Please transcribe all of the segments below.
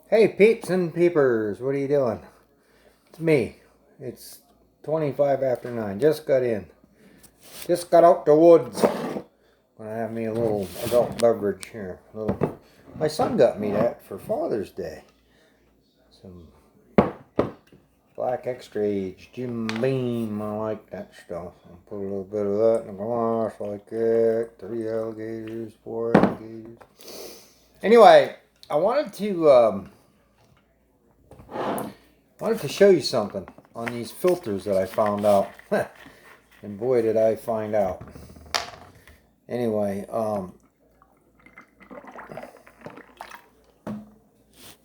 Hey peeps and peepers, what are you doing? It's me. It's 25 after 9. Just got in. Just got out the woods. Gonna have me a little adult beverage here. My son got me that for Father's Day. Some black extra age Jim Beam. I like that stuff. I'll put a little bit of that in a glass like that. 3 alligators, 4 alligators. Anyway, I wanted to show you something on these filters that I found out. And boy, did I find out. Anyway,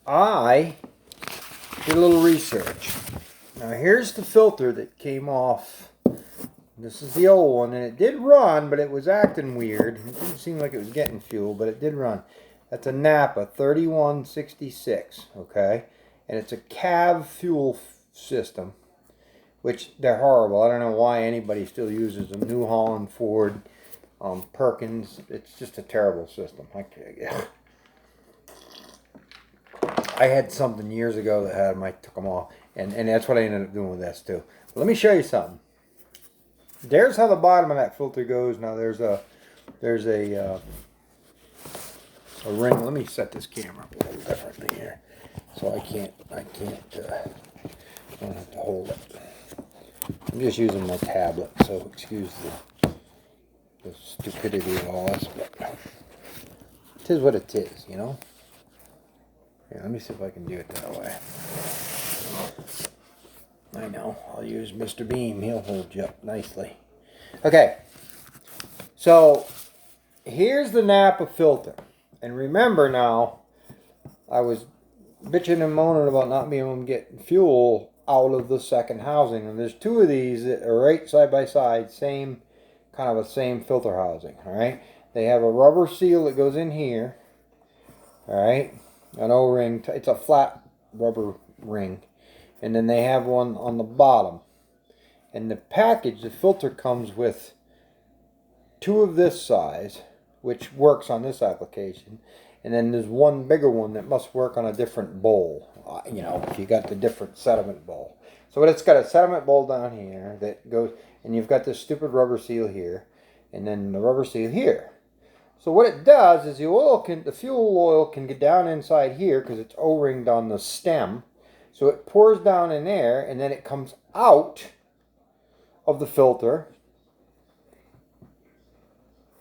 I did a little research. Now here's the filter that came off. This is the old one, and it did run, but it was acting weird. It didn't seem like it was getting fuel, but it did run. That's a Nappa 3166, okay? And it's a CAV fuel system, which they're horrible. I don't know why anybody still uses them. New Holland, Ford, Perkins. It's just a terrible system. I had something years ago that had them. I took them off, and that's what I ended up doing with this too. But let me show you something. There's how the bottom of that filter goes. Now there's a ring. Let me set this camera up a little differently here, so I don't have to hold it. I'm just using my tablet, so excuse the stupidity of all this, but it is what it is, you know. Here, let me see if I can do it that way. I know, I'll use Mr. Beam. He'll hold you up nicely. Okay, so here's the Nappa filter. And remember now, I was bitching and moaning about not being able to get fuel out of the second housing. And there's two of these that are right side by side, same filter housing, all right? They have a rubber seal that goes in here, all right? An O-ring, it's a flat rubber ring. And then they have one on the bottom. And the package, the filter comes with two of this size, which works on this application. And then there's one bigger one that must work on a different bowl. You know, if you got the different sediment bowl. So it's got a sediment bowl down here that goes, and you've got this stupid rubber seal here, and then the rubber seal here. So what it does is the fuel oil can get down inside here because it's O-ringed on the stem. So it pours down in there, and then it comes out of the filter.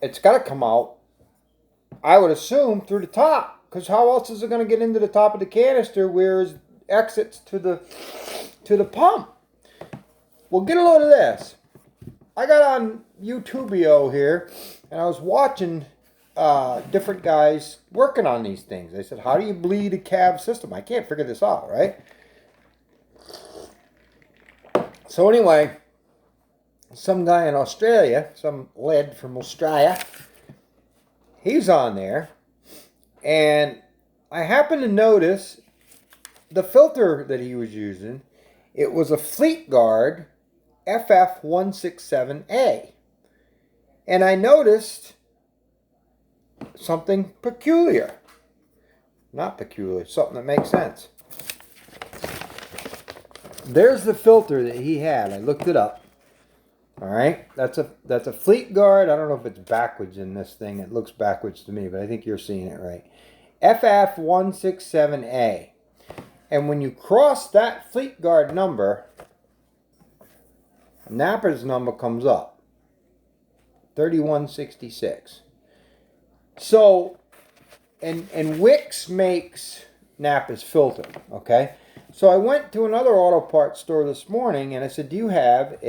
It's got to come out, I would assume, through the top, because how else is it going to get into the top of the canister where it exits to the pump? Well, get a load of this. I got on YouTubeo here, and I was watching different guys working on these things. They said, how do you bleed a CAV system? I can't figure this out, right? So anyway, some guy in Australia, some lad from Australia, he's on there, and I happened to notice the filter that he was using. It was a Fleet Guard FF167A, and I noticed something peculiar. Not peculiar, something that makes sense. There's the filter that he had. I looked it up. All right, that's a Fleet Guard. I don't know if it's backwards in this thing. It looks backwards to me, but I think you're seeing it right. FF167A. And when you cross that Fleet Guard number, Nappa's number comes up. 3166. So, and Wix makes Nappa's filter, okay? So I went to another auto parts store this morning, and I said, do you have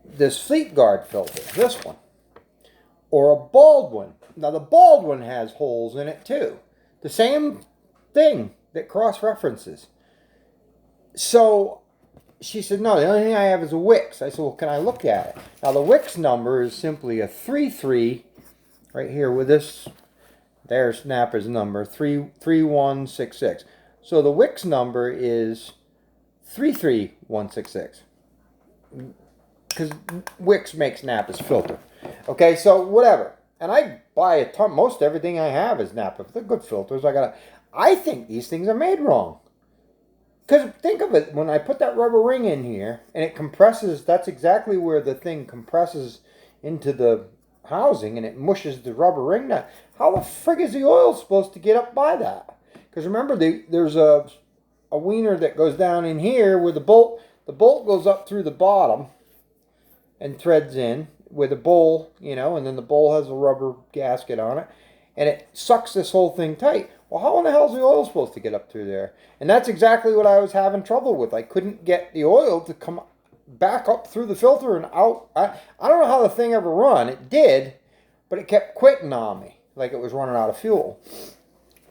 this Fleet Guard filter, this one, or a Baldwin? Now the Baldwin has holes in it too, the same thing that cross references. So she said, no, the only thing I have is a Wix. I said, well, can I look at it? Now the Wix number is simply a 33 right here with this. There's Nappa's number, 3166. So the Wix number is 33166. Because Wix makes Nappa's filter. Okay, so whatever. and I buy a ton. Most everything I have is Nappa. They're good filters. I think these things are made wrong. Because think of it, when I put that rubber ring in here and it compresses, that's exactly where the thing compresses into the housing and it mushes the rubber ring down. How the frig is the oil supposed to get up by that? Because remember, there's a wiener that goes down in here where the bolt goes up through the bottom and threads in with a bowl, and then the bowl has a rubber gasket on it, and it sucks this whole thing tight. Well, how in the hell is the oil supposed to get up through there? And that's exactly what I was having trouble with. I couldn't get the oil to come back up through the filter and out. I don't know how the thing ever run. It did, but it kept quitting on me like it was running out of fuel.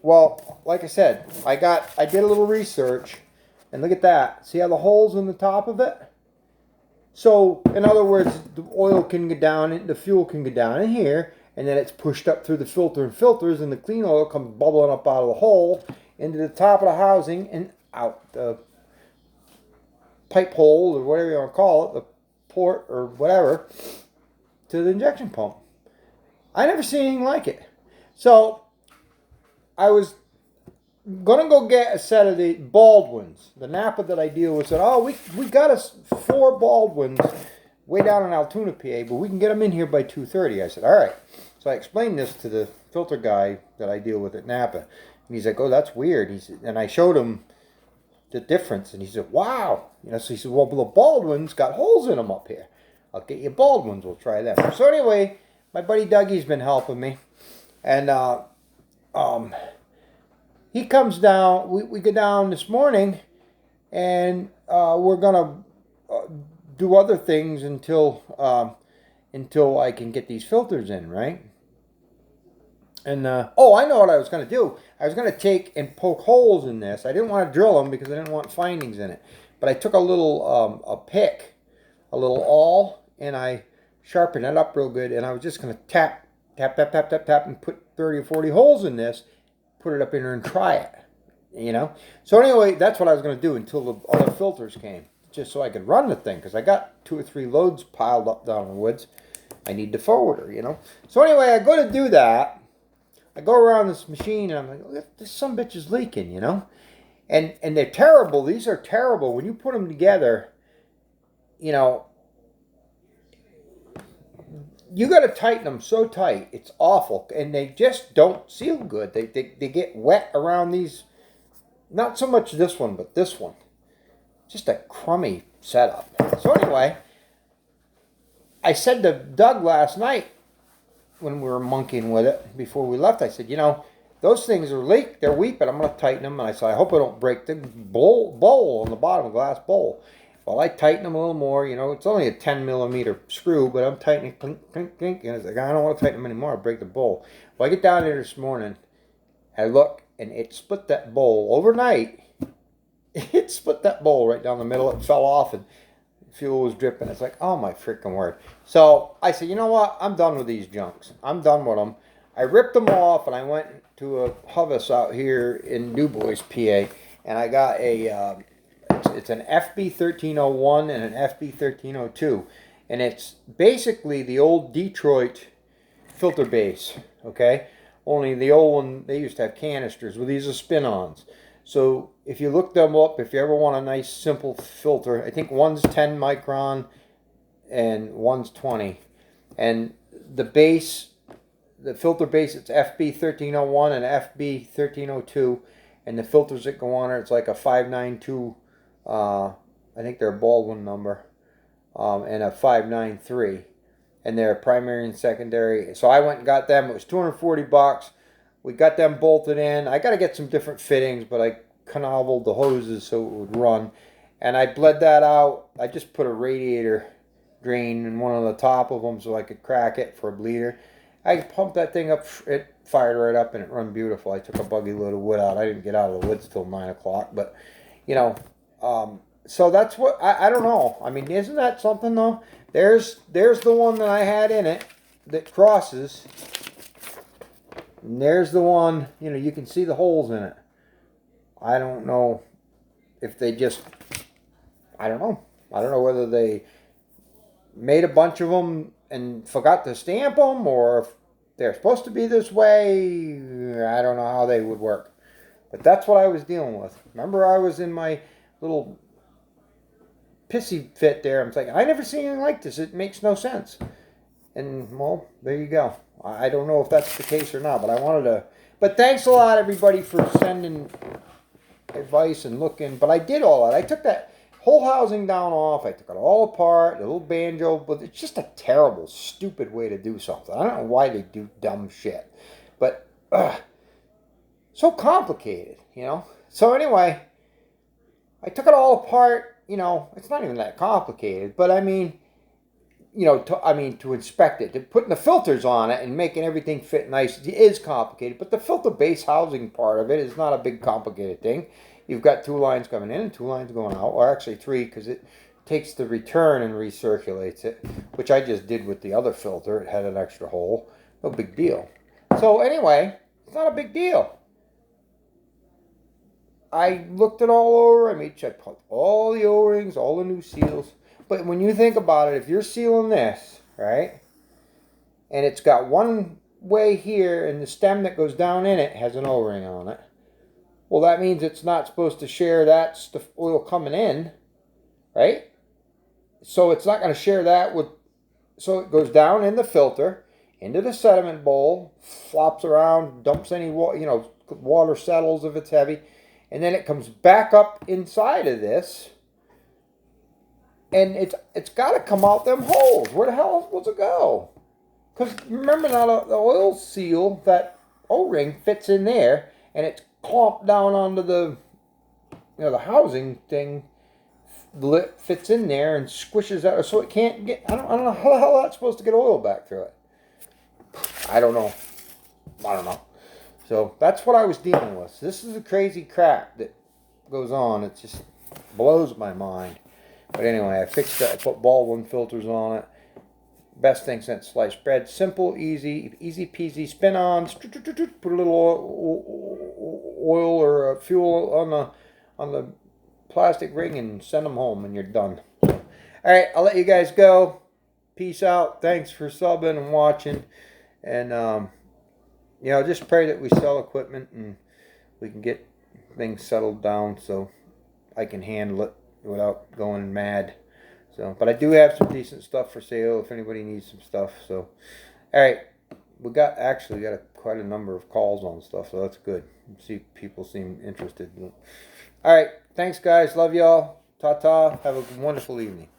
Well, like I said, I did a little research, and look at that. See how the holes in the top of it? So, in other words, the oil can get down, the fuel can get down in here, and then it's pushed up through the filter and filters, and the clean oil comes bubbling up out of the hole into the top of the housing and out the pipe hole, or whatever you want to call it, the port or whatever, to the injection pump. I never seen anything like it. So, I was gonna go get a set of the Baldwins. The Nappa that I deal with said, "Oh, we got us 4 Baldwins way down in Altoona, PA, but we can get them in here by 2:30." I said, "All right." So I explained this to the filter guy that I deal with at Nappa, and he's like, "Oh, that's weird." He said, and I showed him the difference, and he said, "Wow." So he said, "Well, the Baldwins got holes in them up here. I'll get you Baldwins. We'll try them." So anyway, my buddy Dougie's been helping me, and he comes down. We go down this morning, and we're gonna do other things until I can get these filters in, right? And I know what I was gonna do. I was gonna take and poke holes in this. I didn't want to drill them because I didn't want findings in it. But I took a little a pick, a little awl, and I sharpened it up real good. And I was just gonna tap, and put 30 or 40 holes in this. Put it up in there and try it, So anyway, that's what I was going to do until the other filters came, just so I could run the thing, because I got 2 or 3 loads piled up down in the woods. I need the forwarder, So anyway, I go to do that. I go around this machine, and I'm like, look, this some bitch is leaking, And they're terrible. These are terrible. When you put them together, you got to tighten them so tight. It's awful. And they just don't seal good. They get wet around these. Not so much this one, but this one. Just a crummy setup. So anyway, I said to Doug last night when we were monkeying with it before we left, I said, those things are leaked. They're weak, but I'm going to tighten them. And I said, I hope I don't break the bowl on the bottom, a glass bowl. Well, I tighten them a little more. It's only a 10 millimeter screw, but I'm tightening, clink, clink, clink. And it's like, I don't want to tighten them anymore. I'll break the bowl. Well, I get down there this morning. I look, and it split that bowl overnight. It split that bowl right down the middle. It fell off, and fuel was dripping. It's like, oh my freaking word. So I said, you know what? I'm done with these junks. I'm done with them. I ripped them off, and I went to a Huvis out here in Du Bois, PA, and I got a... It's an FB 1301 and an FB 1302, and it's basically the old Detroit filter base, okay? Only the old one, they used to have canisters. Well, these are spin-ons. So if you look them up, if you ever want a nice simple filter, I think one's 10 micron and one's 20. And the base, the filter base, it's FB 1301 and FB 1302, and the filters that go on it, it's like a 592. I think they're a Baldwin number, and a 593, and they're primary and secondary. So I went and got them. It was $240. We got them bolted in. I got to get some different fittings, but I canaveled the hoses so it would run, and I bled that out. I just put a radiator drain in one of the top of them so I could crack it for a bleeder. I pumped that thing up. It fired right up, and it run beautiful. I took a buggy load of wood out. I didn't get out of the woods till 9 o'clock, but so that's what, I don't know. I mean, isn't that something though? There's the one that I had in it that crosses. And there's the one, you can see the holes in it. I don't know if they just, I don't know. I don't know whether they made a bunch of them and forgot to stamp them, or if they're supposed to be this way. I don't know how they would work. But that's what I was dealing with. Remember, I was in my little pissy fit there. I'm like, I never seen anything like this. It makes no sense. And, well, there you go. I don't know if that's the case or not, but I wanted to. But thanks a lot, everybody, for sending advice and looking. But I did all that. I took that whole housing down off. I took it all apart, the little banjo. But it's just a terrible, stupid way to do something. I don't know why they do dumb shit. But, so complicated, you know. So anyway, I took it all apart. You know, it's not even that complicated. But I mean, you know, to inspect it, to putting the filters on it and making everything fit nice is complicated. But the filter base housing part of it is not a big complicated thing. You've got 2 lines coming in and 2 lines going out, or actually 3, because it takes the return and recirculates it, which I just did with the other filter. It had an extra hole. No big deal. So anyway, it's not a big deal. I looked it all over. I made sure I put all the O-rings, all the new seals. But when you think about it, if you're sealing this, right, and it's got one way here, and the stem that goes down in it has an O-ring on it, well, that means it's not supposed to share that oil coming in, right? So it's not going to share that with, so it goes down in the filter, into the sediment bowl, flops around, dumps any water, you know, water settles if it's heavy, and then it comes back up inside of this. And it's got to come out them holes. Where the hell is it supposed to go? Because remember now, the oil seal, that O-ring fits in there, and it's clamped down onto the, you know, the housing thing. The lip fits in there and squishes out, so it can't get. I don't know how the hell that's supposed to get oil back through it. I don't know. So that's what I was dealing with. This is the crazy crap that goes on. It just blows my mind. But anyway, I fixed that. I put Baldwin filters on it. Best thing since sliced bread. Simple, easy peasy. Spin on. Put a little oil or fuel on the plastic ring and send them home, and you're done. So, all right, I'll let you guys go. Peace out. Thanks for subbing and watching. And you know, just pray that we sell equipment and we can get things settled down so I can handle it without going mad. So, but I do have some decent stuff for sale if anybody needs some stuff. So, all right, we got quite a number of calls on stuff, so that's good. See, people seem interested. All right, thanks guys, love y'all. Ta ta. Have a wonderful evening.